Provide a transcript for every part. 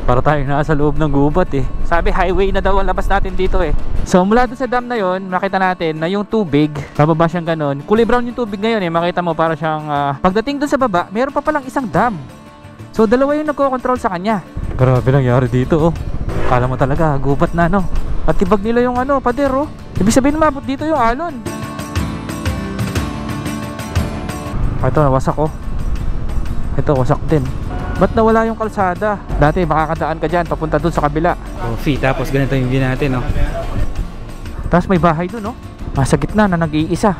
Para tayo nasa loob ng gubat eh. Sabi highway na daw ang labas natin dito eh. So mula doon sa dam na yon, makita natin na yung tubig, bababa siyang ganun. Kulay brown yung tubig ngayon eh. Makita mo para siyang pagdating doon sa baba, meron pa palang isang dam. So dalawa yung nagko-control sa kanya. Grabe nangyari dito oh. Kala mo talaga gubat na no. At tibag nila yung pader oh. Ibig sabihin mabot dito yung alon. Ito nawasak oh. Ito wasak din. Ba't nawala yung kalsada? Dati makakadaan ka dyan papunta dun sa kabila. Coffee, tapos ganito yung view natin, no? Tapos may bahay dun, no? Nasa gitna na nag-iisa.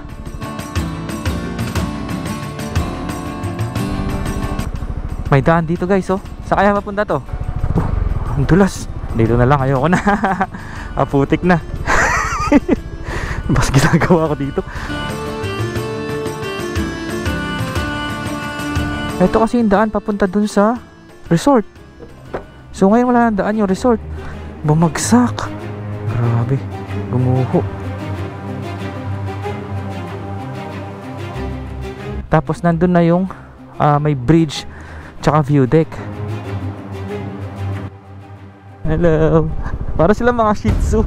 May daan dito guys, oh. Saan kaya mapunta to? Ang dulas. Dito na lang, ayoko na. Putik na. Bas ginagawa ko dito. Ito kasi yung daan papunta dun sa resort. So ngayon wala nang daan yung resort. Bumagsak. Grabe. Gumuho. Tapos nandun na yung may bridge tsaka view deck. Hello. Para sila mga Shih Tzu.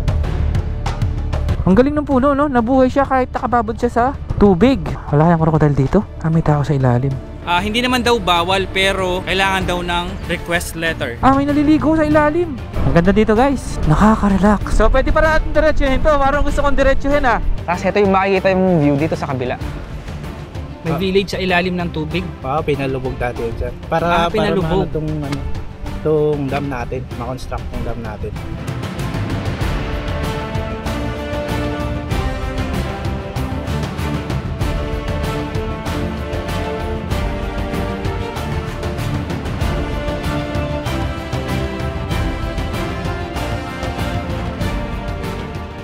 Ang galing ng puno, no? Nabuhay siya kahit nakababad siya sa tubig. Wala kayang crocodile dito. May tao sa ilalim. Hindi naman daw bawal pero kailangan daw ng request letter. May naliligo sa ilalim. Ang ganda dito guys. Nakaka-relax. So pwede para natin diretsuhin to. Parang gusto kong diretsuhin Tapos ito yung makikita yung view dito sa kabila. May village sa ilalim ng tubig. Pinalubog dati dyan. Para pinalubog. Itong dam natin. Ma-construct yung dam natin.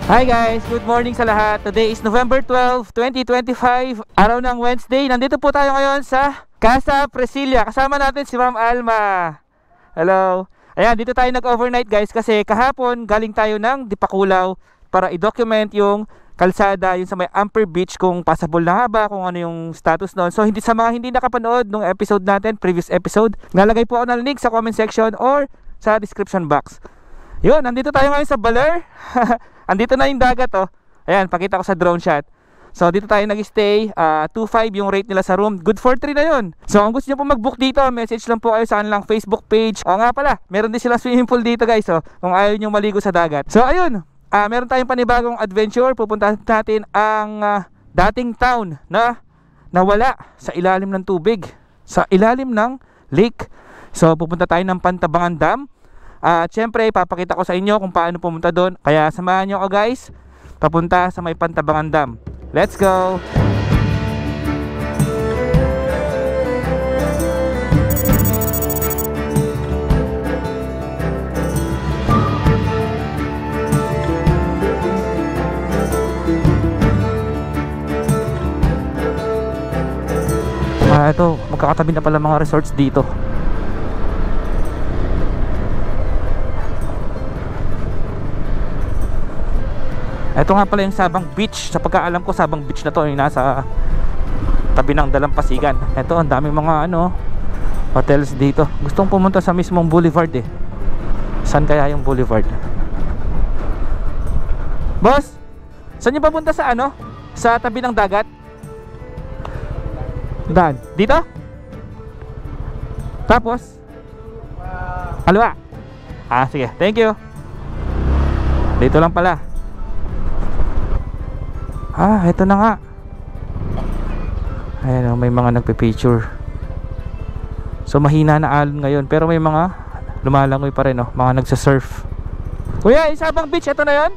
Hi guys, good morning sa lahat. Today is November 12, 2025, araw ng Wednesday. Nandito po tayo ngayon sa Casa Priscilla. Kasama natin si Ma'am Alma. Hello. Ayan, dito tayo nag-overnight guys kasi kahapon galing tayo ng Dipakulaw para i-document yung kalsada, yung sa may Ampere Beach, kung passable na ba, kung ano yung status noon. So sa mga hindi nakapanood nung episode natin, previous episode, nalagay po ako ng link sa comment section or sa description box. Yun, nandito tayo ngayon sa Baler. Andito na yung dagat oh. Ayan, pakita ko sa drone shot. So dito tayo nag-stay, 2.5 yung rate nila sa room. Good for 3 na yun. So kung gusto nyo po mag-book dito, message lang po kayo sa kanilang Facebook page. O nga pala, meron din silang swimming pool dito guys oh, kung ayaw nyo maligo sa dagat. So ayun, meron tayong panibagong adventure. Pupunta natin ang dating town na nawala sa ilalim ng tubig, sa ilalim ng lake. So pupunta tayo ng Pantabangan Dam. At syempre papakita ko sa inyo kung paano pumunta doon. Kaya samahan nyo ako guys, papunta sa may Pantabangan Dam. Let's go! Ito, magkakatabi na pala mga resorts dito. Ito nga pala yung Sabang Beach. Sa pagkaalam ko, Sabang Beach na to yung nasa tabi ng Dalampasigan. Ito, ang daming mga hotels dito. Gustong pumunta sa mismong boulevard eh. Saan kaya yung boulevard? Boss, saan yung papunta sa sa tabi ng dagat? Dan, dito? Tapos? Kaliwa? Sige, thank you. Dito lang pala. Ito na nga. Ayan, may mga nagpe-picture. So mahina na alon ngayon, pero may mga lumalangoy pa rin mga nagsa-surf. Kuya, Sabang Beach, ito na 'yon?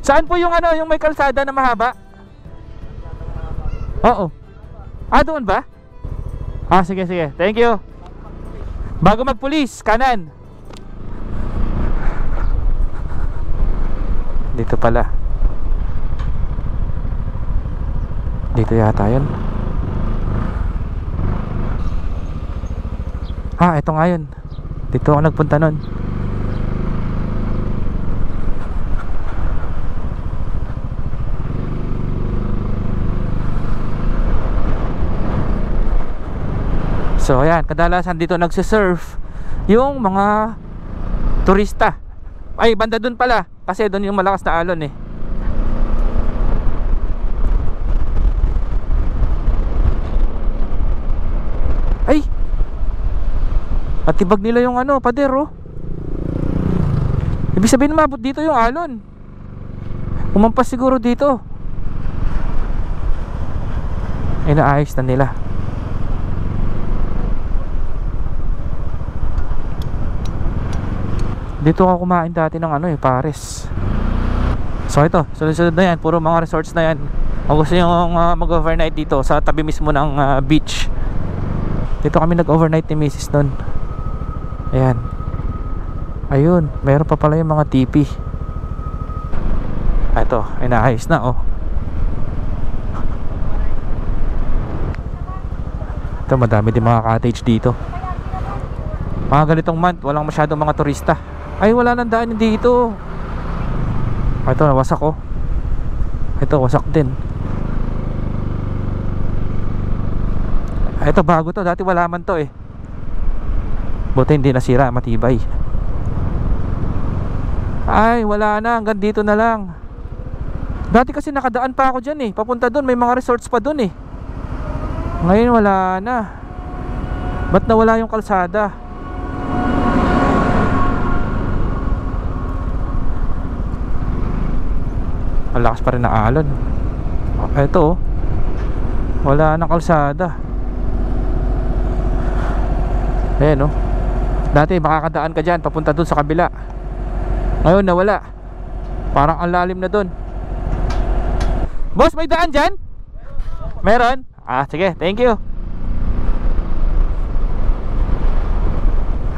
Saan po yung yung may kalsada na mahaba? Oo. Doon ba? Sige, sige. Thank you. Bago magpulis, kanan. Dito pala. Dito yata yun. Ito nga yun. Dito ako nagpunta nun. So ayan, kadalasan dito nagsisurf yung mga turista. Ay, banda dun pala, kasi dun yung malakas na alon eh. Ay, atibag nila yung ano, pader oh. Ibig sabihin mabot dito yung alon. Umampas siguro dito. Ay, naayos na nila. Dito ako kumain dati ng ano eh, Pares. So ito, sunod-sunod na yan. Puro mga resorts na yan. Kung gusto nyo mag-overnight dito sa tabi mismo ng beach. Dito kami nag-overnight ni Mrs. nun. Ayan. Ayun, meron pa pala yung mga tipi. Ito, inaayos na oh. Ito, madami din mga cottage dito. Mga ganitong month, walang masyadong mga turista. Ay, wala nang daan dito. Ito, wasak oh. Ito, wasak din. Ito, bago to. Dati wala man to eh. Buti hindi nasira, matibay. Ay, wala na. Hanggang dito na lang. Dati kasi nakadaan pa ako dyan eh. Papunta dun, may mga resorts pa dun eh. Ngayon wala na. Ba't nawala yung kalsada? Ang lakas pa rin ng alon. Ito oh, wala nang kalsada. Ayan oh. Dati makakadaan ka dyan papunta dun sa kabila. Ngayon nawala. Parang ang lalim na dun. Boss, may daan dyan? Meron? Ah, sige, thank you.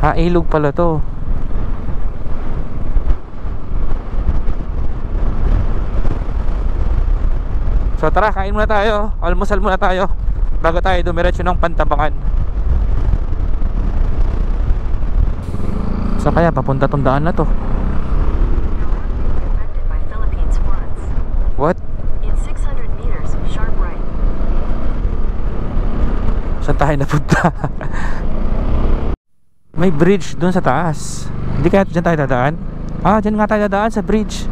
Ha, ilog pala to. So tara, kain muna tayo. Almusal muna tayo bago tayo dumiretso ng Pantabangan. So kaya papunta tong daan na to. What? In 600 meters, sharp right. Saan tayo napunta? May bridge dun sa taas. Hindi kaya dyan tayo dadaan? Ah, dyan nga tayo dadaan sa bridge.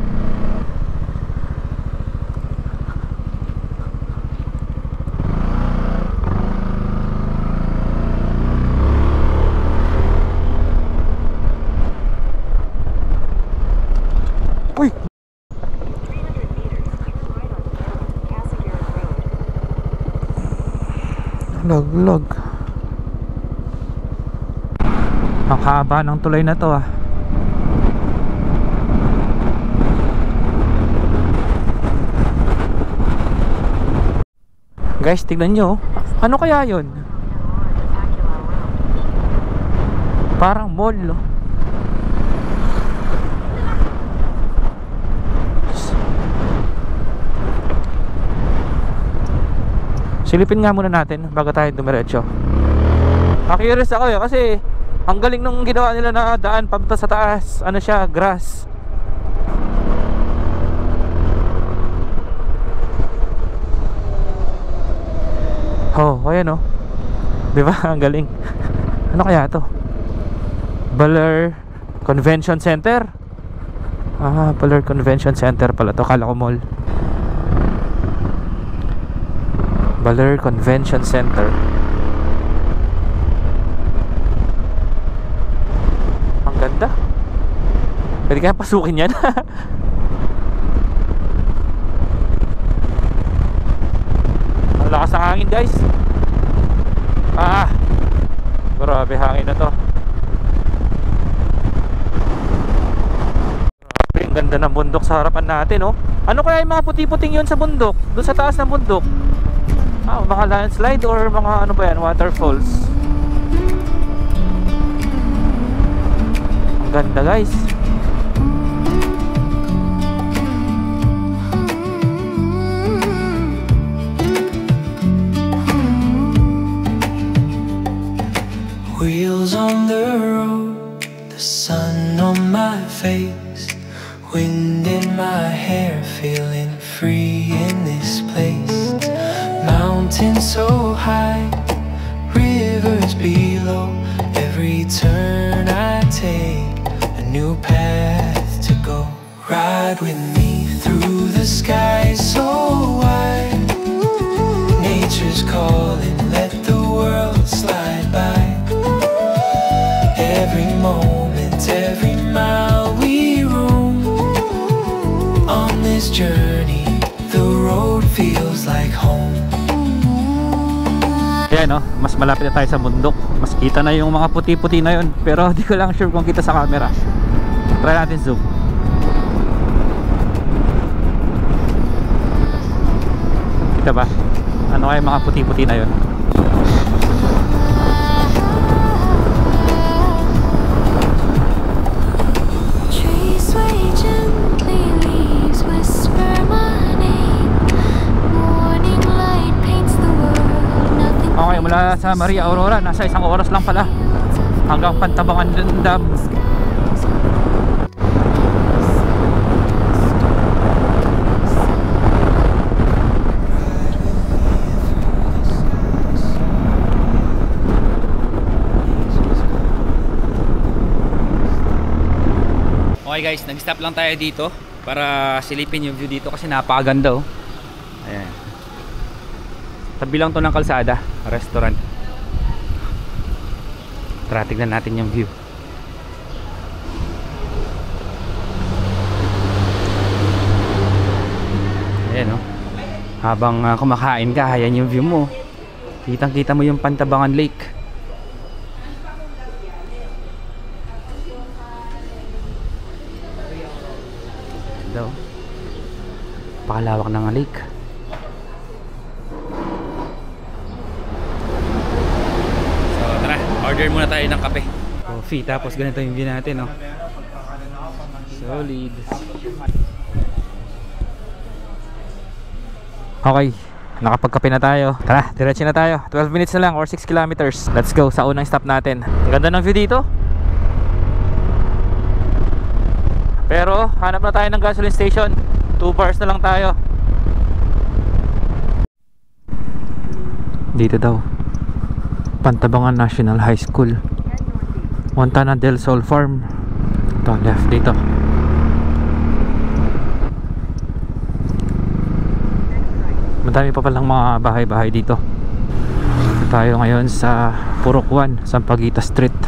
Uy! 300 meters, turn right on Casagiran Road. Log. Ang haba ng tulay na to ah. Guys, tignan nyo. Ano kaya yun? Parang mall no? Silipin nga muna natin bago tayo dumiretso. Curious ako eh, kasi ang galing nung ginawa nila na daan papunta sa taas. Ano siya, grass. Oh, ayan oh. Diba? Ang galing. Ano kaya to? Baler Convention Center. Ah, Baler Convention Center pala to. Kala ko mall. Baler Convention Center. Ang ganda. Pwede kaya pasukin yan. Ang lakas ng hangin guys. Ah, grabe hangin na to. Grabe, ang ganda ng bundok sa harapan natin oh. Ano kaya yung mga puti-puting yun sa bundok? Doon sa taas ng bundok. Ah, mga landslide or mga ano ba yan, waterfalls. Ang ganda guys. Wheels on the road, the sun on my face, wind in my hair, feeling free in this place. Mountains so high, rivers below, every turn I take, a new path to go. Ride with me through the sky so wide. Nature's calling, let the world slide by. Every moment, every mile we roam. On this journey, the road feels like home. Ayan no, mas malapit na tayo sa bundok. Mas kita na yung mga puti-puti na yun. Pero di ko lang sure kung kita sa camera. Try natin zoom. Kita ba? Ano kaya mga puti-puti na yun? Okay, mula sa Maria Aurora, nasa 1 oras lang pala hanggang Pantabangan Dam. Okay guys, nag-stop lang tayo dito para silipin yung view dito kasi napakaganda oh. Ayan. Tabi lang to ng kalsada, restaurant. Tara, tignan natin yung view. Ayan oh. Habang kumakain ka, ayan yung view mo. Kitang-kita mo yung Pantabangan Lake. Daw. Pakalawak ng lake. So tara, order muna tayo ng kape. Coffee, tapos ganito yung view natin, no? Solid. Okay, nakapagkape na tayo. Tara, diretso na tayo. 12 minutes na lang or 6 kilometers. Let's go sa unang stop natin. Ang ganda ng view dito. Pero hanap na tayo ng gasoline station. 2 bars na lang tayo. Dito daw, Pantabangan National High School, Montana del Sol Farm. Ito, left dito. Madami pa palang mga bahay-bahay dito. Dito tayo ngayon sa Purok 1, Sampaguita Street.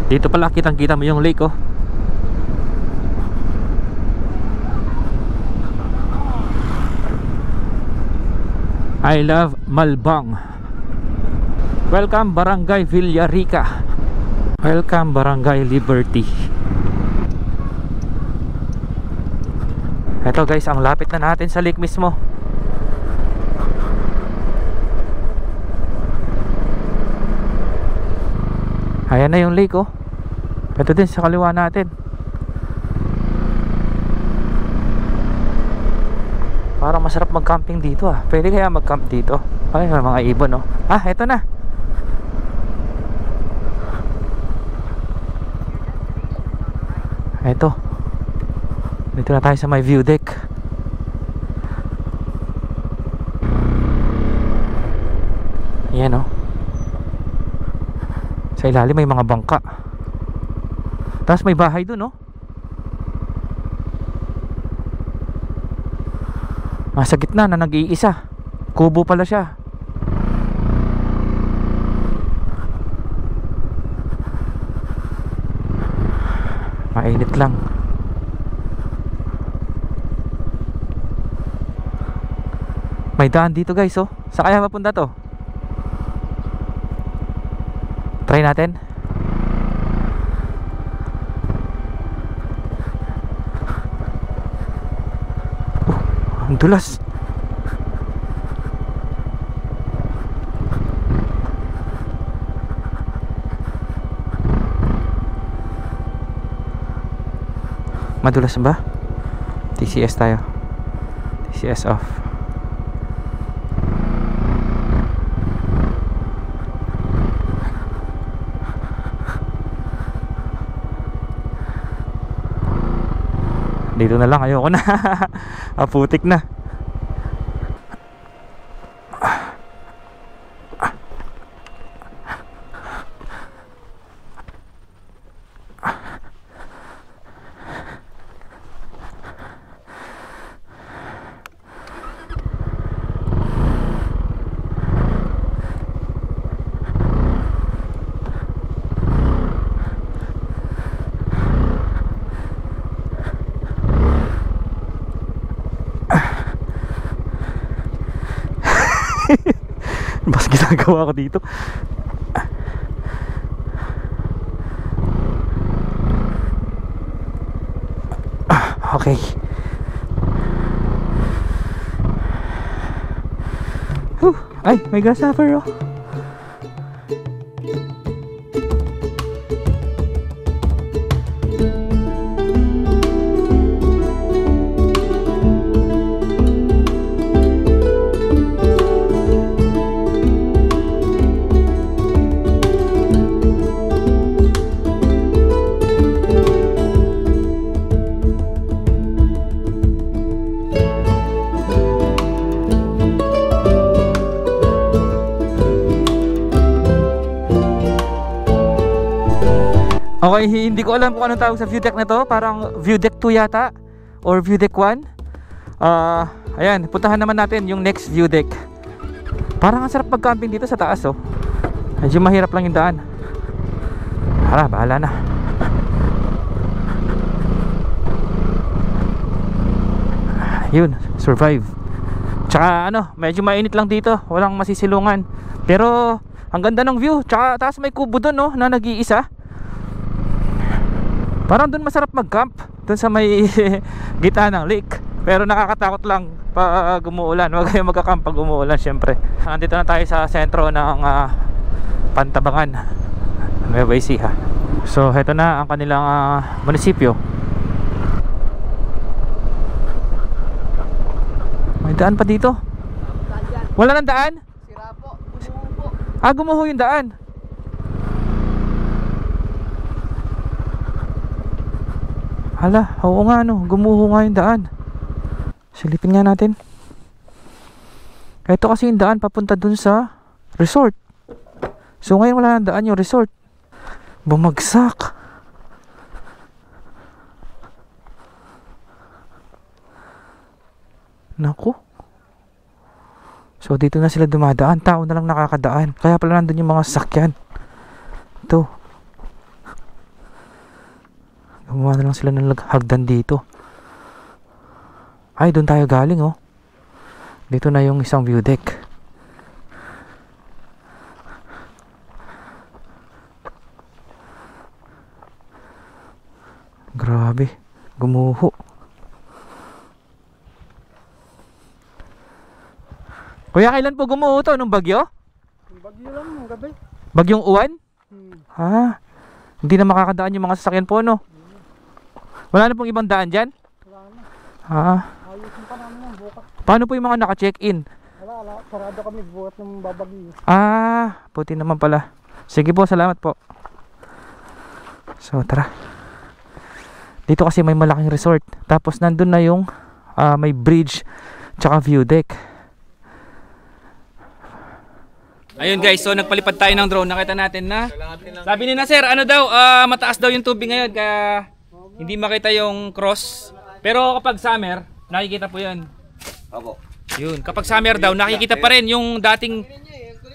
Dito pala kitang-kita mo yung lake oh. I love Malbang. Welcome Barangay Villarica. Welcome Barangay Liberty. Eto guys, ang lapit na natin sa lake mismo. Ayan na yung lake oh. Ito din sa kaliwa natin. Parang masarap mag-camping dito ah. Pwede kaya mag-camp dito? Ay, may mga ibon no. Ah, eto na. Eto. Dito na tayo sa may view deck. Ayan oh. Sa ilalim may mga bangka. Tapos may bahay dun oh. Nasa gitna na nag-iisa. Kubo pala siya. Mainit lang. May daan dito guys oh. Saan kaya mapunta to? Try natin. Ang dulas. Madulas ba? TCS tayo. TCS off. Dito na lang, ayoko na. Aputik na. ginagawa ko dito. Okay. Ay, may grasshopper oh. Okay, hindi ko alam kung anong tawag sa view deck na to. Parang view deck 2 yata, or view deck 1. Ayan, puntahan naman natin yung next view deck. Parang ang sarap mag-camping dito sa taas oh. Medyo mahirap lang yung daan. Hala, bahala na. Yun, survive. Tsaka ano, medyo mainit lang dito. Walang masisilungan. Pero ang ganda ng view. Tsaka taas may kubo dun no, na nag-iisa. Parang dun masarap mag-camp, dun sa may gitna ng lake. Pero nakakatakot lang pag umuulan. Huwag kayong magka-camp pag umuulan syempre. Nandito na tayo sa sentro ng Pantabangan, Nueva Ecija. So heto na ang kanilang munisipyo. May daan pa dito. Wala nang daan? Sira po, gumuho po. Ah, gumuho yung daan. Hala, oo nga no, gumuho nga yung daan. Silipin nga natin. Ito kasi yung daan papunta dun sa resort. So ngayon wala nang daan yung resort. Bumagsak. Naku. So dito na sila dumadaan. Tao na lang nakakadaan. Kaya pala nandun yung mga sasakyan. Ito. Gumawa na lang sila ng hagdan dito. Ay, doon tayo galing oh. Dito na yung isang view deck. Grabe, gumuho. Kuya, kailan po gumuho to? Nung bagyo? Bagyo lang, nung gabi. Bagyong uwan? Ah, hindi na makakadaan yung mga sasakyan po no? Wala na pong ibang daan dyan? Wala na. Ah. Ayusin pa namin yung bukas. Paano po yung mga naka-check-in? Wala. Sarado kami bukas ng babagyo. Ah, puti naman pala. Sige po, salamat po. So, tara. Dito kasi may malaking resort. Tapos nandun na yung may bridge tsaka view deck. Ayun guys, so nagpalipad tayo ng drone. Nakita natin na sabi ni na sir, ano daw, mataas daw yung tubig ngayon kaya hindi makita yung cross. Pero kapag summer, nakikita po yun. Opo. Yun, kapag summer daw, nakikita pa rin yung dating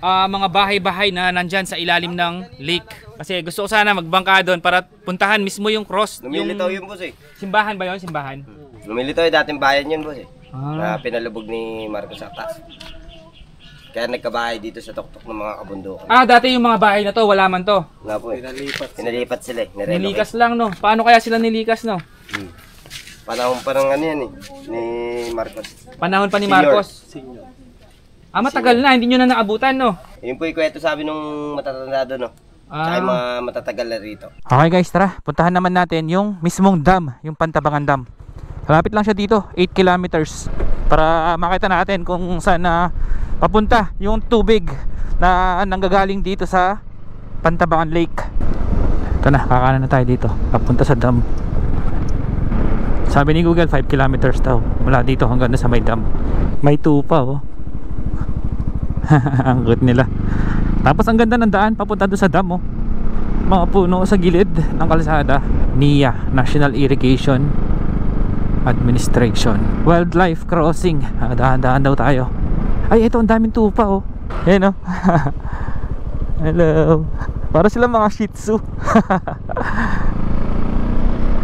mga bahay-bahay na nandyan sa ilalim ng lake. Kasi gusto ko sana magbangka doon para puntahan mismo yung cross. Lumilitaw yun boss eh. Simbahan ba yun? Simbahan? Lumilitaw yung dating bayan yun boss eh. Na pinalubog ni Marcos Atas. Kaya nagkabahay dito sa tuktok ng mga kabundukan. Ah, dati yung mga bahay na to, wala man to. Nga po eh. Pinalipat sila eh. Nilikas lang no. Paano kaya sila nilikas no? Panahon pa ng ano yan eh. Ni Marcos. Panahon pa ni Senior. Marcos. Ah, matagal na. Hindi nyo na naabutan no? Yun po yung kwento sabi nung matatanda doon no. Tsaka yung mga matatagal na rito. Okay guys, tara. Puntahan naman natin yung mismong dam, yung Pantabangan Dam. Malapit lang siya dito, 8 kilometers. Para makita natin kung saan papunta yung tubig na nanggagaling dito sa Pantabangan Lake. Ito na, kakanan na tayo dito. Papunta sa dam. Sabi ni Google 5 kilometers daw mula dito hanggang sa may dam. May tupa oh. Ang good nila. Tapos ang ganda ng daan papunta doon sa dam oh. Mga puno sa gilid ng kalsada. NIA, National Irrigation Administration. Wildlife crossing. Dahan-dahan daw tayo. Ay, ito ang daming tupa oh. Ayan oh. Hello. Para sila mga Shih Tzu.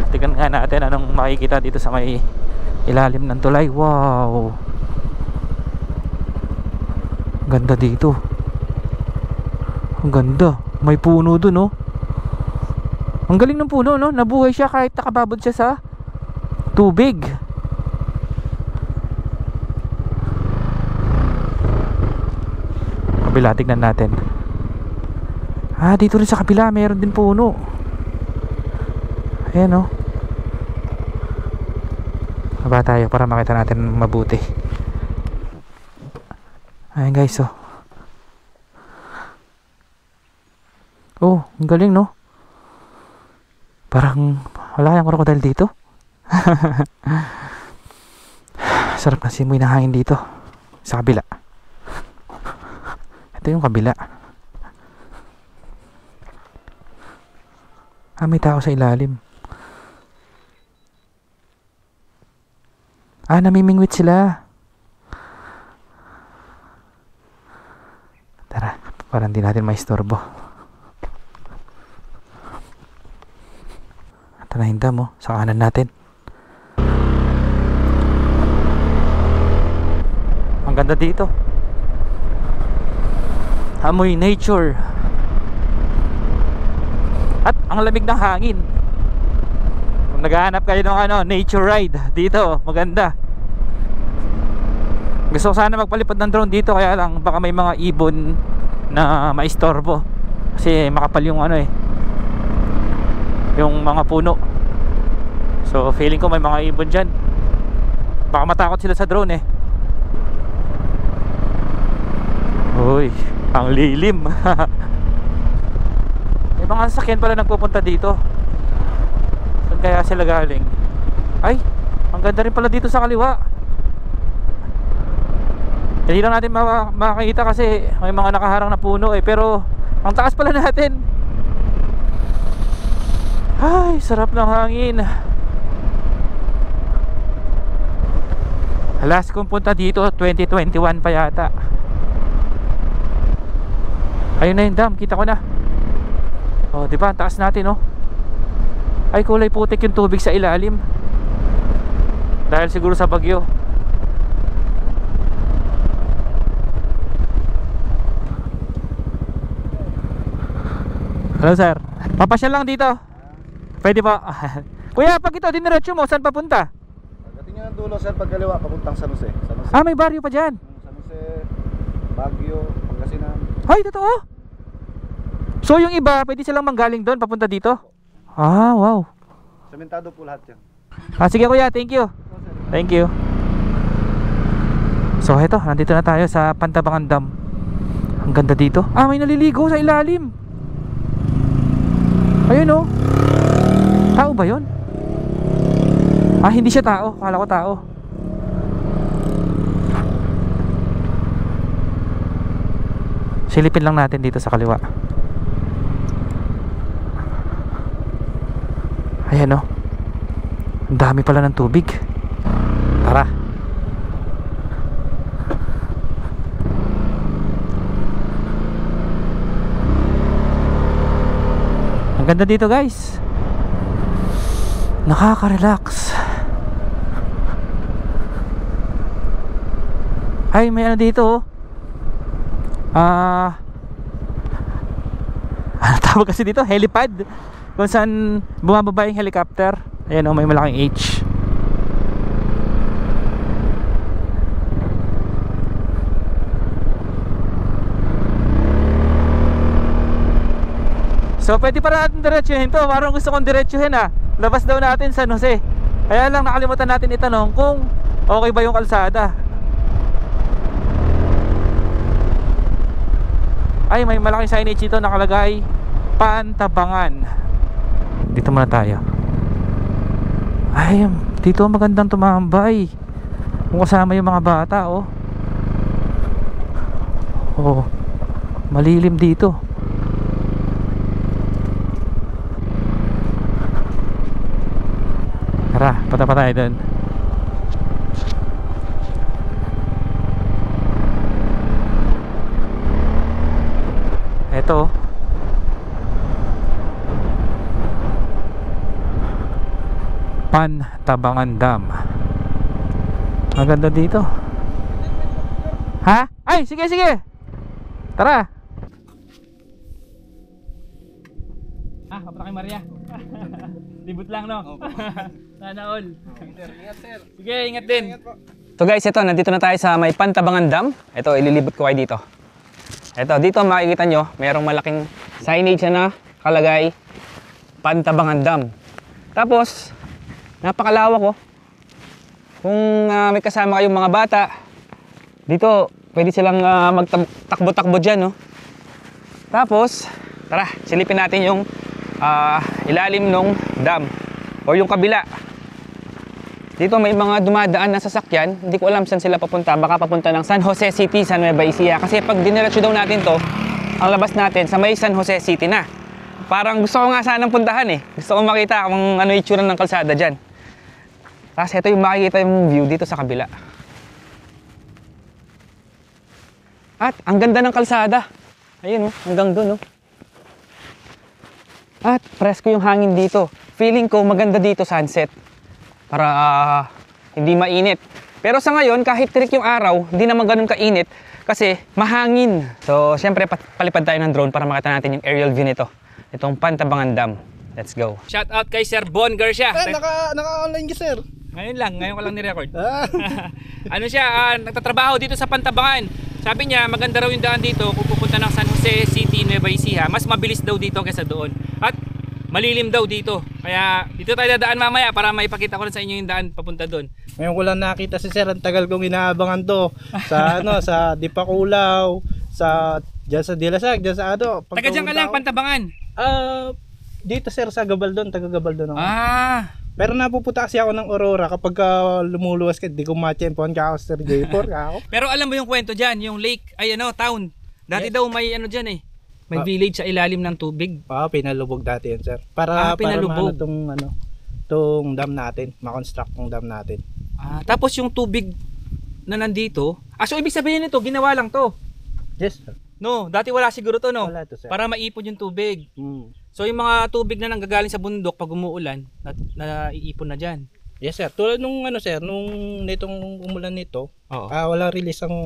Tingnan nga natin anong makikita dito sa may ilalim ng tulay. Wow, ganda dito. Ang ganda. May puno dun, oh. Ang galing ng puno, no? Nabuhay siya kahit nakababad siya sa tubig. Kabila, tignan natin. Dito rin sa kabila mayroon din puno. Ayan, oh. Baba tayo para makita natin mabuti. Ayan guys, oh. Oh, ang galing, no? Parang wala yung crocodile dito. Sarap na simoy ng hangin dito. Sa kabila. Ito yung kabila. May tao sa ilalim. Namimingwit sila. Tara, para hindi natin maistorbo. Ito na yung dam, oh, sa kanan natin. Ang ganda dito. Amoy nature. At ang lamig ng hangin. Kung naghahanap kayo ng nature ride dito, maganda. Gusto ko sana magpalipad ng drone dito, kaya lang baka may mga ibon na maistorbo. Kasi makapal yung yung mga puno. So feeling ko may mga ibon dyan. Baka matakot sila sa drone, eh. Uy, ang lilim. May mga sasakyan pala nagpupunta dito. Saan kaya sila galing? Ay, ang ganda rin pala dito sa kaliwa. Hindi lang natin makakita kasi may mga nakaharang na puno, eh. Pero ang taas pala natin. Ay, sarap ng hangin. Last kong punta dito 2021 pa yata. Ayun na yung dam, kita ko na. Oh, di ba? Ang taas natin, oh. Ay, kulay putik yung tubig sa ilalim. Dahil siguro sa bagyo. Hello, sir. Papasyal lang dito. Pwede po. Kuya, pag ito diniretso mo, saan papunta? Pagdating nyo ng dulo, sir, pagkaliwa, papuntang San Jose. May baryo pa dyan. San Jose, Baguio, Pangasinan. Ay, totoo? So yung iba, pwede silang manggaling doon, papunta dito? Wow. Sementado po lahat yan. Sige kuya, thank you. Thank you. So eto, nandito na tayo sa Pantabangan Dam. Ang ganda dito. May naliligo sa ilalim. Ayun, oh. Tao ba yun? Hindi siya tao. Akala ko tao. Silipin lang natin dito sa kaliwa. Ayan, oh. Ang dami pala ng tubig. Tara. Ang ganda dito, guys. Nakaka-relax. Ay, may ano dito, oh. Ano tawag kasi dito? Helipad. Kung saan bumababa yung helicopter. Ayan, oh, may malaking H. So pwede para natin diretsuhin to. Parang gusto kong diretsuhin, labas daw natin San Jose. Kaya lang nakalimutan natin itanong kung okay ba yung kalsada. Ay, may malaking signage dito nakalagay Pantabangan. Dito muna tayo. Ay, dito magandang tumambay. Kung kasama yung mga bata, oh. Oh, malilim dito. Tara, punta pa tayo dun. Ito, Pantabangan Dam. Ang ganda dito. Ay, sige. Tara. kontra kay Maria. Libot lang, no? Sana all. Ingat sir. Sige, ingat din. So guys, ito, nandito na tayo sa may Pantabangan Dam. Ito, ililibot ko kayo dito. Ito, dito makikita nyo, mayroong malaking signage na nakalagay Pantabangan Dam. Tapos, napakalawak oh. Kung may kasama kayong mga bata, dito, pwede silang magtakbo-takbo dyan, no? Tapos, tara, silipin natin yung ilalim ng dam o yung kabila. Dito may mga dumadaan na sasakyan, hindi ko alam saan sila papunta. Baka papunta ng San Jose City, San Nueva Ecija. Kasi pag diniretso daw natin to, ang labas natin sa may San Jose City na. Parang gusto ko nga sanang puntahan eh. Gusto ko makita kung ano yung itsura ng kalsada dyan. Tapos ito yung makikita yung view dito sa kabila. At ang ganda ng kalsada. Ayun oh, hanggang dun oh. At presko yung hangin dito. Feeling ko maganda dito sunset. Para hindi mainit. Pero sa ngayon, kahit tirik yung araw, hindi naman ganun kainit kasi mahangin. So, syempre palipad tayo ng drone para makita natin yung aerial view nito. Itong Pantabangan Dam. Let's go. Shout out kay Sir Bon Garcia. Naka-online ka, sir. Ngayon ko lang ni-record. Ano siya, nagtatrabaho dito sa Pantabangan. Sabi niya, maganda raw yung daan dito kung pupunta ng San Jose City, Nueva Ecija. Mas mabilis daw dito kaysa doon. At malilim daw dito. Kaya dito tayo dadaan mamaya para maipakita ko rin sa inyo yung daan papunta doon. Ngayon ko lang nakita si sir, ang tagal kong inaabangan to. Sa sa Dipakulaw, dyan sa Dilasag, dyan sa Taga dyan ka lang, Pantabangan. Dito sir, sa Gabaldon, taga Gabaldon ako. Pero napupunta kasi ako ng Aurora kapag lumuluwas ka, di ko matsyempohan ka ako sir J4 ka ako. Pero alam mo yung kwento dyan, yung lake, town. Dati daw may dyan eh. May village sa ilalim ng tubig. Pinalubog dati yan sir. Para pinalubog. Tong dam natin, makonstruct tong dam natin. Tapos yung tubig na nandito, so ibig sabihin nito, ginawa lang to. Yes sir. No, dati wala siguro to, no? Wala to sir. Para maipon yung tubig. So yung mga tubig na nanggagaling sa bundok pag umuulan, naiipon na dyan. Yes sir. Tulad nung sir, nitong umulan nito, walang release ang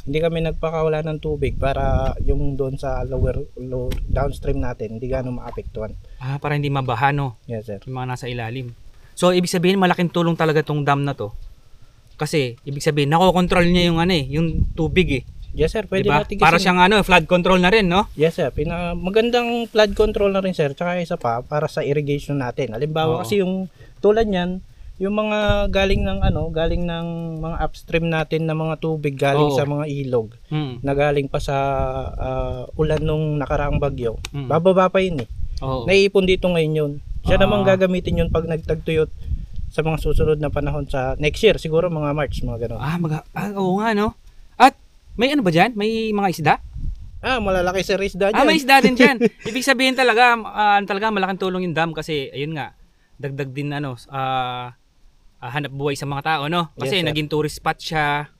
hindi kami nagpakawala ng tubig para yung doon sa lower downstream natin hindi gaano maapektuhan. Para hindi mabaha, no? Yes sir. Yung mga nasa ilalim. So ibig sabihin malaking tulong talaga tong dam na to. Kasi ibig sabihin nakokontrol niya yung yung tubig eh. Yes sir, pwede diba? natin Para siyang flood control na rin, no? Yes sir, magandang flood control na rin sir. Tsaka isa pa para sa irrigation natin. Halimbawa kasi yung tulad niyan, yung mga galing ng mga upstream natin na mga tubig galing sa mga ilog na galing pa sa ulan nung nakaraang bagyo. Bababa pa yun eh. Naiipon dito ngayon yun. Siya namang gagamitin yun pag nagtagtuyot sa mga susunod na panahon sa next year, siguro mga March, mga gano'n. Oo nga, no? At may ba dyan? May mga isda? Malalaki sir isda dyan. May isda din dyan. Ibig sabihin talaga malaking tulong yung dam kasi ayun nga, dagdag din hanap buhay sa mga tao, no? Kasi naging tourist spot siya.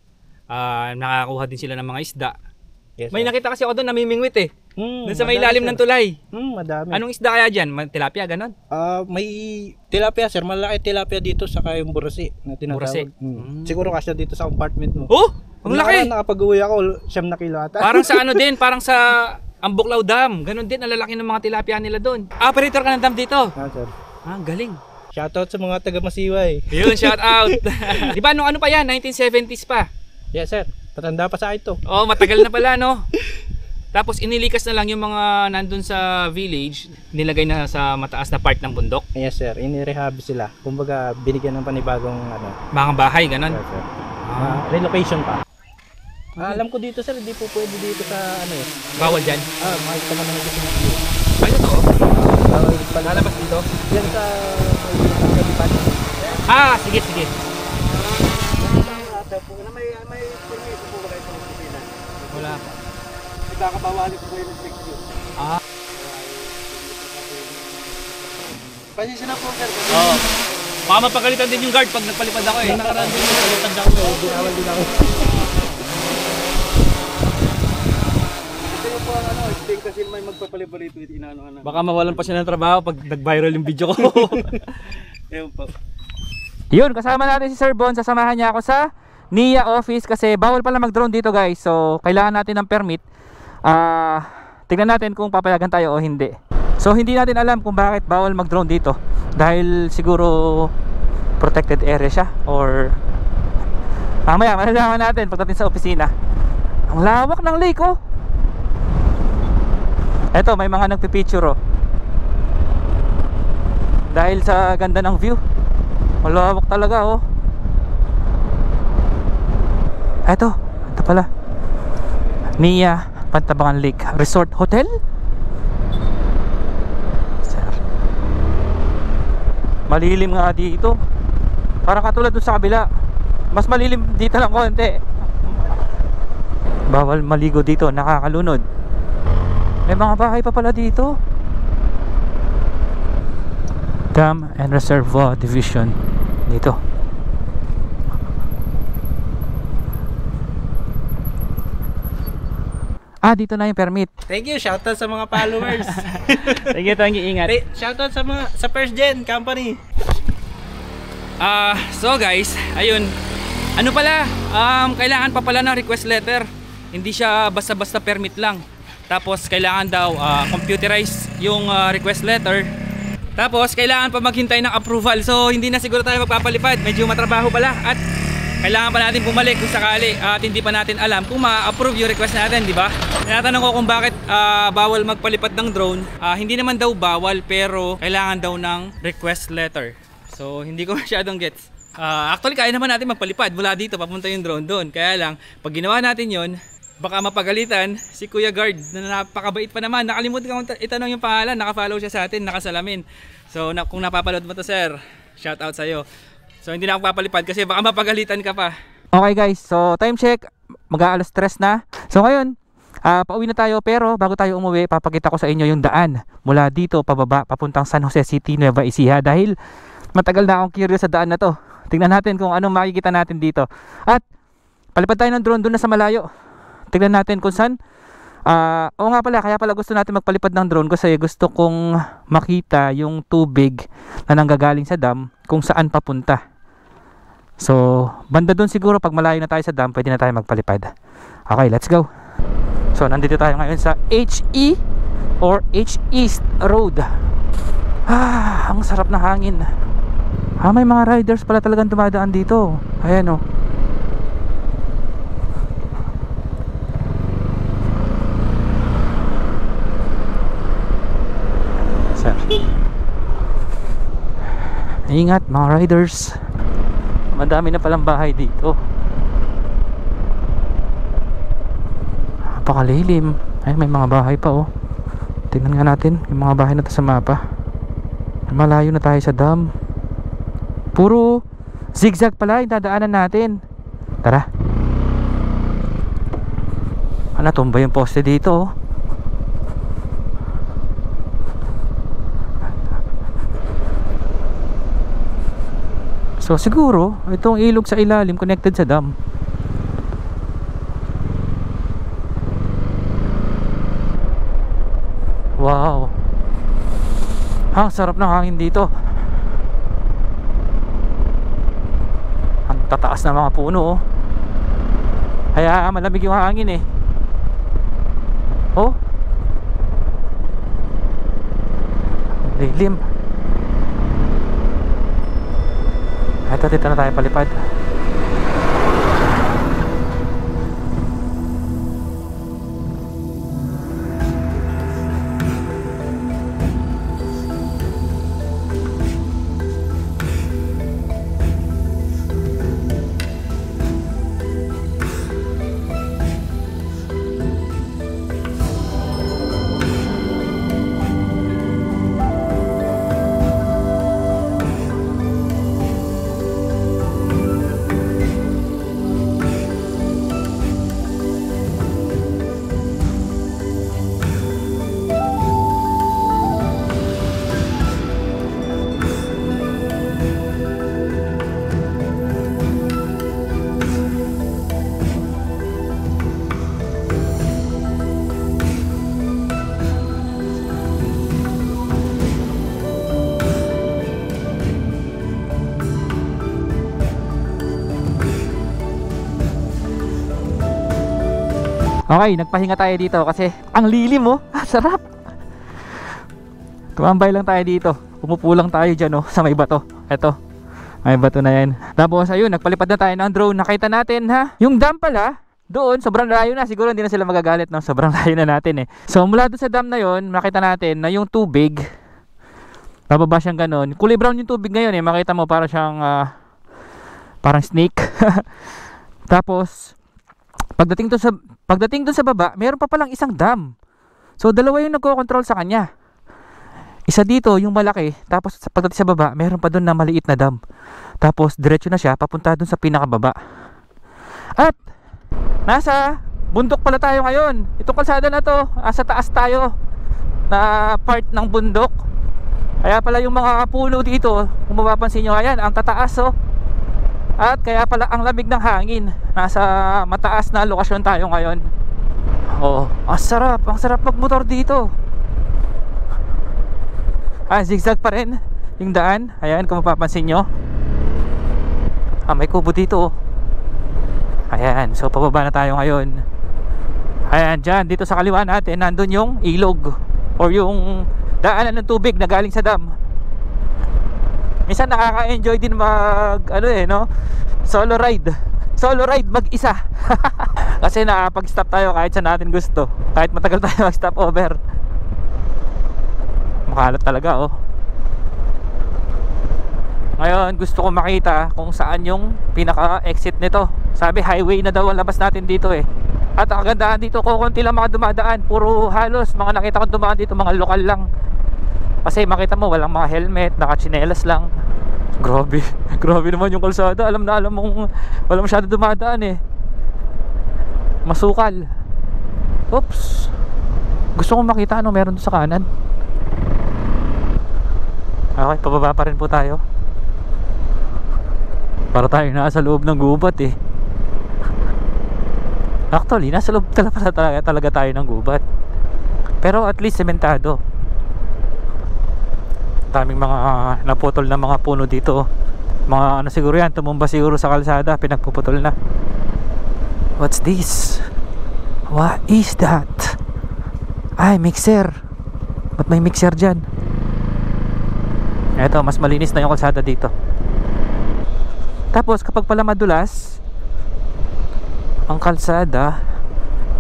Nakakuha din sila ng mga isda. Yes, may nakita kasi ako doon namimingwit eh. Doon sa may ilalim ng tulay. Madami. Anong isda kaya dyan? Tilapia, ganon? May tilapia sir. Malaki tilapia dito saka yung burasi na tinatawag. Siguro kasi dito sa compartment mo. Ang laki! Nakapag-uwi ako, 9 na kilo ata. Parang sa parang sa Ambuklaw Dam. Ganon din, ang lalaki ng mga tilapia nila doon. Operator ka ng dam dito? Sir. Galing. Shoutout sa mga taga-Masiway. Yun, shoutout. Di ba nung pa yan? 1970s pa. Yes sir. Patanda pa sa ito. Matagal na pala, no? Tapos inilikas na lang yung mga nandun sa village, nilagay na sa mataas na part ng bundok. Yes sir, inirehab sila. Kumbaga binigyan ng panibagong mga bahay, ganon. Yes, sir. Relocation pa. Alam ko dito sir, hindi po pwede dito sa Bawal dyan? Makikita mo naman dito ng view. Ano to? Bawal pa. Lalabas dito? Yan sa sige. May permiso po ba kayo sa opisina? Wala pa. Ikakabawali po kayo ng picture. Pasensya na po sir. Baka mapagalitan din yung guard pag nagpalipad ako eh. Nakaraan din yung pagalitan ako. Binawal din ako. Ito yung po explain kasi may magpapalibalito ito inaano. Baka mawalan pa siya ng trabaho pag nag-viral yung video ko. Ewan po. Yun, kasama natin si Sir Bon. Sasamahan niya ako sa NIA office kasi bawal pala mag-drone dito guys. So kailangan natin ng permit. Tignan natin kung papayagan tayo o hindi. So hindi natin alam kung bakit bawal mag-drone dito. Dahil siguro protected area siya or mamaya malalaman natin pagdating sa opisina. Ang lawak ng lake oh. Eto may mga nagpipicture oh. Dahil sa ganda ng view. Malawak talaga oh. Eto pala Nia Pantabangan Lake Resort Hotel. Malilim nga dito. Parang katulad doon sa kabila. Mas malilim dito ng konti. Bawal maligo dito, nakakalunod. May mga bahay pa pala dito. Dam and Reservoir Division. Dito. Dito na yung permit. Thank you, shoutout sa mga followers. Thank you, ingat. Shoutout sa First Gen Company. So guys, ayun. Ano pala, kailangan pa pala ng request letter. Hindi siya basta-basta permit lang. Tapos kailangan daw computerize yung request letter. Tapos kailangan pa maghintay ng approval. So hindi na siguro tayo magpapalipad. Medyo matrabaho pala at kailangan pa natin bumalik kung sakali at hindi pa natin alam kung ma-approve yung request natin, di ba? Tinatanong ko kung bakit bawal magpalipad ng drone. Hindi naman daw bawal pero kailangan daw ng request letter. So hindi ko masyadong gets. Actually kaya naman natin magpalipad mula dito papunta yung drone doon. Kaya lang pag ginawa natin yon, baka mapagalitan si Kuya Guard na napakabait pa naman. Nakalimutan ko itanong yung pangalan, nakafollow siya sa atin, nakasalamin. So kung napapanood mo to sir, shout out sa'yo. So hindi na ako papalipad kasi baka mapagalitan ka pa. Okay guys, so time check, mag-aalas 3 na. So ngayon, pauwi na tayo pero bago tayo umuwi, papakita ko sa inyo yung daan mula dito pababa papuntang San Jose City, Nueva Ecija. Dahil matagal na akong curious sa daan na to. Tingnan natin kung anong makikita natin dito. At palipad tayo ng drone doon na sa malayo. Tingnan natin kung saan. Oo nga pala, kaya pala gusto natin magpalipad ng drone kasi gusto kong makita yung tubig na nanggagaling sa dam kung saan papunta. So banda doon siguro pag malayo na tayo sa dam, pwede na tayo magpalipad. Okay, let's go. So nandito tayo ngayon sa HE or H East Road. Ang sarap na hangin. May mga riders pala talagang dumadaan dito. Ayan oh. Sir, ingat mga riders. Madami na palang bahay dito. Napakalilim. Ay, may mga bahay pa oh. Tingnan nga natin yung mga bahay na to sa mapa. Malayo na tayo sa dam. Puro zigzag pala yung dadaanan natin. Tara. Tumba yung poste dito oh. So siguro itong ilog sa ilalim connected sa dam. Wow. Ang sarap ng hangin dito. Ang tataas na mga puno oh. Kaya malamig yung hangin eh. Oh. Lilim. Ito, dito na tayo palipad. Okay, nagpahinga tayo dito kasi ang lilim oh. Sarap. Tumambay lang tayo dito. Umupo lang tayo dyan oh, sa may bato. Eto, may bato na yan. Tapos ayun, nagpalipad na tayo ng drone. Nakita natin ha, yung dam pala doon, sobrang layo na. Siguro hindi na sila magagalit, no? Sobrang layo na natin eh. So mula doon sa dam na yon, nakita natin na yung tubig bababa siyang ganun. Kulay brown yung tubig ngayon eh. Makita mo para siyang parang snake. Tapos pagdating doon sa baba, meron pa palang isang dam. So dalawa yung nagko-control sa kanya. Isa dito yung malaki, tapos pagdating sa baba, meron pa doon na maliit na dam. Tapos diretso na siya papunta doon sa pinakababa. At nasa bundok pala tayo ngayon. Itong kalsada na to, sa taas tayo na part ng bundok. Kaya pala yung mga puno dito, kung mapapansin nyo, ayan, ang tataas oh. At kaya pala ang lamig ng hangin. Nasa mataas na lokasyon tayo ngayon. Oh, ang sarap magmotor dito. Zigzag pa rin yung daan. Ayan, kung mapapansin nyo, may kubo dito oh. Ayan, so pababa na tayo ngayon. Ayan, dyan, dito sa kaliwa natin, nandun yung ilog or yung daanan ng tubig na galing sa dam. Minsan nakaka-enjoy din mag no? Solo ride mag-isa. Kasi nakapag-stop tayo kahit saan natin gusto. Kahit matagal tayo mag-stop over. Makalat talaga oh. Ngayon gusto ko makita kung saan yung pinaka-exit nito. Sabi highway na daw ang labas natin dito eh. At ang kagandahan dito, kukunti lang mga dumadaan. Puro halos mga nakita kong dumaan dito, mga lokal lang. Kasi makita mo walang mga helmet, nakachinelas lang. Grabe naman yung kalsada. Alam mong wala masyado dumadaan eh. Masukal. Oops. Gusto kong makita ano meron doon sa kanan. Okay, pababa pa rin po tayo. Para tayo nasa loob ng gubat eh. Actually, nasa loob talaga tayo ng gubat. Pero at least sementado. Daming mga naputol na mga puno dito. Mga siguro yan, tumumba siguro sa kalsada, pinagpuputol na. What's this? What is that? Ay, mixer. Ba't may mixer dyan? Eto, mas malinis na yung kalsada dito. Tapos kapag pala madulas ang kalsada,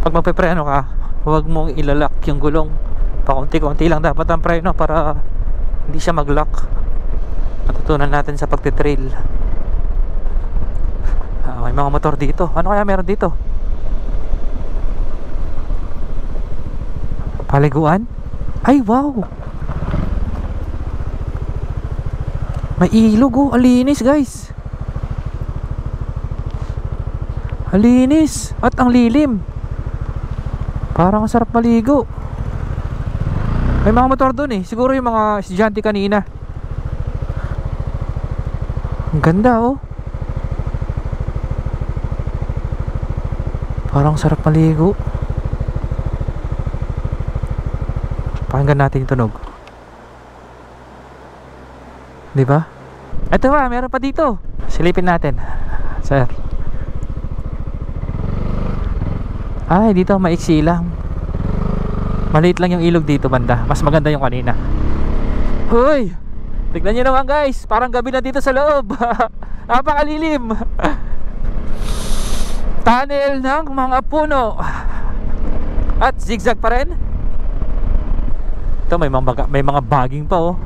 pag magpepreno ka, huwag mong ilalak yung gulong. Pakunti-kunti lang dapat ang preno para hindi siya mag-lock. Natutunan natin sa pagtitrail. May mga motor dito. Ano kaya meron dito? Paliguan? Ay wow, may ilog oh. Alinis guys. Alinis. At ang lilim. Parang sarap maligo. May mga motor doon eh. Siguro yung mga estudyante kanina. Ang ganda oh. Parang sarap maligo. Pakinggan natin yung tunog. Diba? Ito ba, meron pa dito. Silipin natin. Sir. Ay, dito maiksi lang. Maliit lang yung ilog dito banda. Mas maganda yung kanina. Hoy! Tignan nyo naman guys. Parang gabi na dito sa loob. Napakalilim. Tunnel ng mga puno. At zigzag pa rin. Ito may mga bagging pa oh.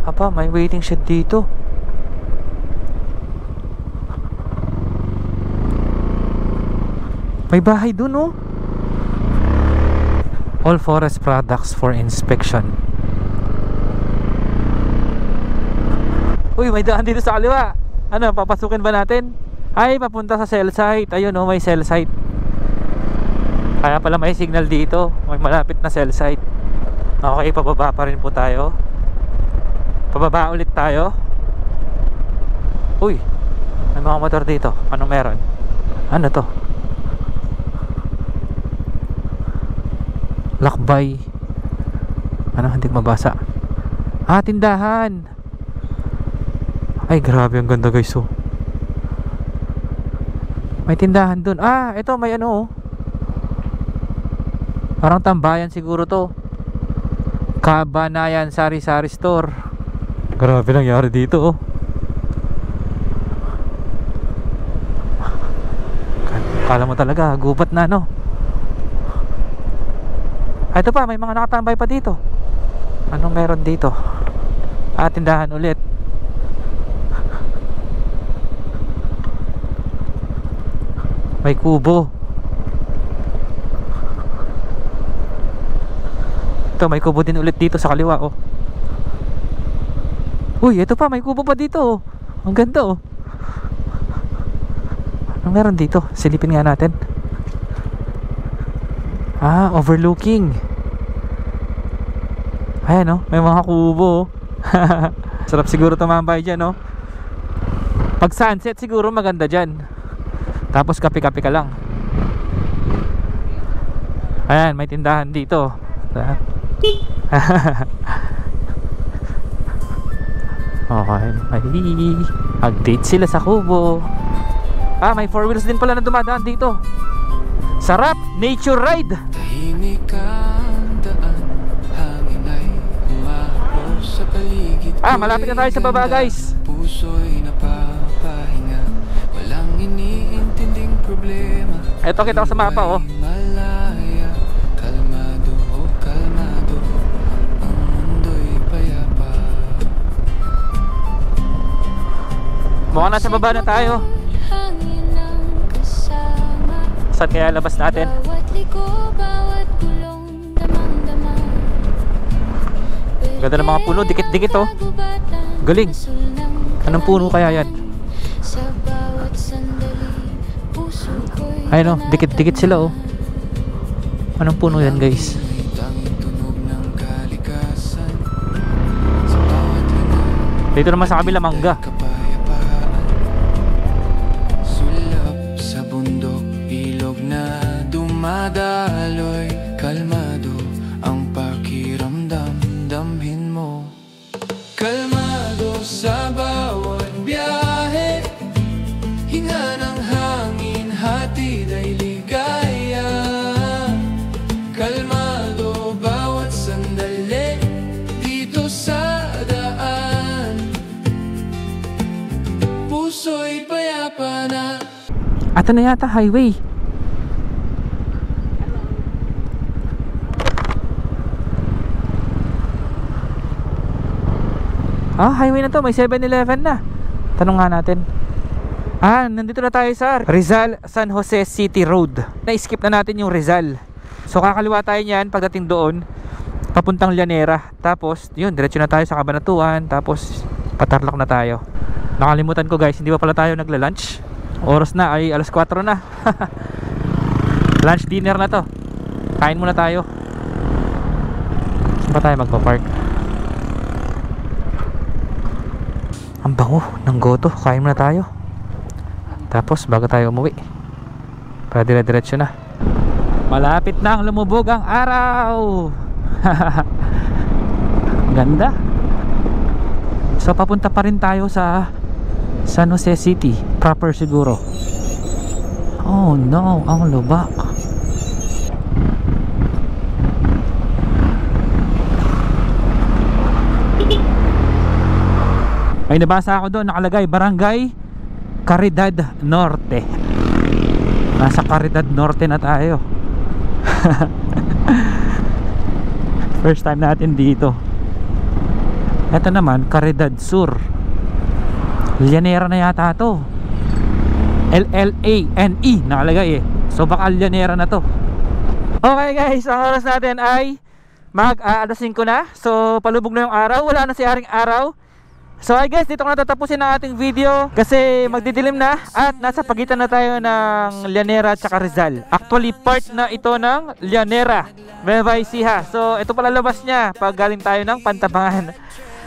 Aba, may waiting shed dito. May bahay dun oh. All forest products for inspection. Uy, may daan dito sa kaliwa. Ano, papasukin ba natin? Ay, papunta sa cell site. Ayun oh, may cell site. Kaya pala may signal dito. May malapit na cell site. Okay, pababa pa rin po tayo. Pababa ulit tayo. Uy, may mga motor dito. Anong meron? Ano to? Lakbay. Ano, hindi ko mabasa. Tindahan. Ay, grabe, ang ganda guys oh. May tindahan dun. Ito may ano oh. Parang tambayan siguro to. Kabanayan Sari-Sari Store. Grabe nangyari dito oh. Kala mo talaga gubat na no. Ito pa, may mga nakatambay pa dito. Anong meron dito? Tindahan ulit. May kubo. Ito, may kubo din ulit dito sa kaliwa oh. Uy, ito pa, may kubo pa dito oh. Ang ganda oh. Anong meron dito? Silipin nga natin. Overlooking. Ayan oh, may mga kubo oh. Sarap siguro tumambay dyan oh. Pag sunset siguro maganda dyan. Tapos kape-kape ka lang. Ayan, may tindahan dito. Okay, may update sila sa kubo. May 4 wheels din pala na dumadaan dito. Sarap, nature ride. Tahimik ang daan, hangin ay humahapos sa paligid. Malapit na tayo sa baba guys. Puso'y napapahinga, walang iniintinding problema. Eto, kita ko sa mapa oh. Malaya, kalmado, kalmado, ang mundo'y payapa. Mukhang nasa baba na tayo. Saan kaya labas natin? Ganda ng mga puno, dikit-dikit oh. Galing. Anong puno kaya yan? Ayun oh, dikit-dikit sila oh. Anong puno yan guys? Dito naman sa kabila, mangga. Dumadaloy, kalmado ang pakiramdam, damhin mo. Kalmado sa bawat biyahe, hinga ng hangin, hatid ay ligaya. Kalmado bawat sandali dito sa daan, puso'y payapa na. Ito na yata highway. Highway na to, may 7-Eleven na. Tanong nga natin. Nandito na tayo sa Rizal San Jose City Road. Na-skip na natin yung Rizal. So kakaliwa tayo niyan pagdating doon, papuntang Llanera. Tapos yun, diretso na tayo sa Cabanatuan. Tapos patarlak na tayo. Nakalimutan ko guys, hindi pa pala tayo nagla-lunch. Oras na ay alas 4 na. Lunch dinner na to. Kain muna tayo. Saan pa tayo magpa-park? Ang bango ng goto. Kain muna tayo. Tapos bago tayo umuwi, para dire-diretso na. Malapit na ang lumubog ang araw. Ganda. So papunta pa rin tayo sa San Jose City proper siguro. Oh no, ang lubak. May nabasa ako doon, nakalagay Barangay Caridad Norte. Nasa Caridad Norte na tayo. First time natin dito. Ito naman Caridad Sur. Llanera na yata to. LLANE nakalagay eh. So baka Llanera na to. Okay guys, ang oras natin ay alas 5 na. So palubog na yung araw, wala na si Aring Araw. So I guess dito ko natatapusin ang ating video kasi magdidilim na at nasa pagitan na tayo ng Llanera at Rizal. Actually part na ito ng Llanera, Nueva Ecija. So ito pala labas niya pag galing tayo ng Pantabangan.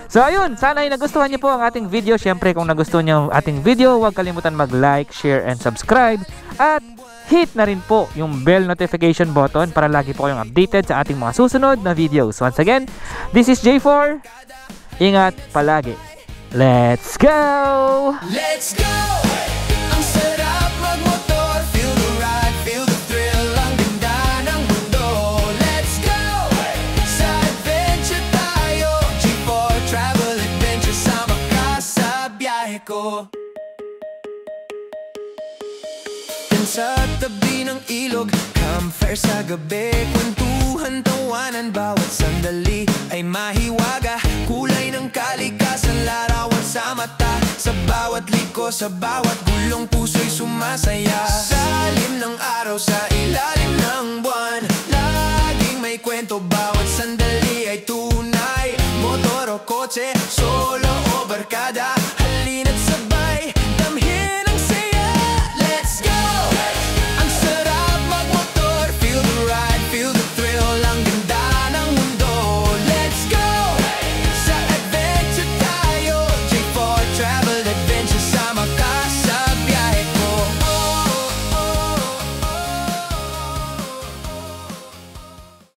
So ayun, sana ay nagustuhan niyo po ang ating video. Syempre kung nagustuhan niyo ang ating video, huwag kalimutan mag-like, share and subscribe. At hit na rin po yung bell notification button para lagi po kayong updated sa ating mga susunod na videos. Once again, this is J4. Ingat palagi. Let's go! Let's go! Ang sarap magmotor, feel the ride, feel the thrill, ang ganda ng mundo. Let's go! Sa adventure ko. Yan sa tabi ng ilog, campfire sa gabi, kwentuhan, tawanan, bawat sandali ay mahiwaga. Kulay ng kalikasan, larawan sa mata, sa bawat liko, sa bawat gulong puso'y sumasaya. Sa lalim ng araw, sa ilalim ng buwan, laging may kwento, bawat sandali ay tunay. Motor o kotse, solo o barkada,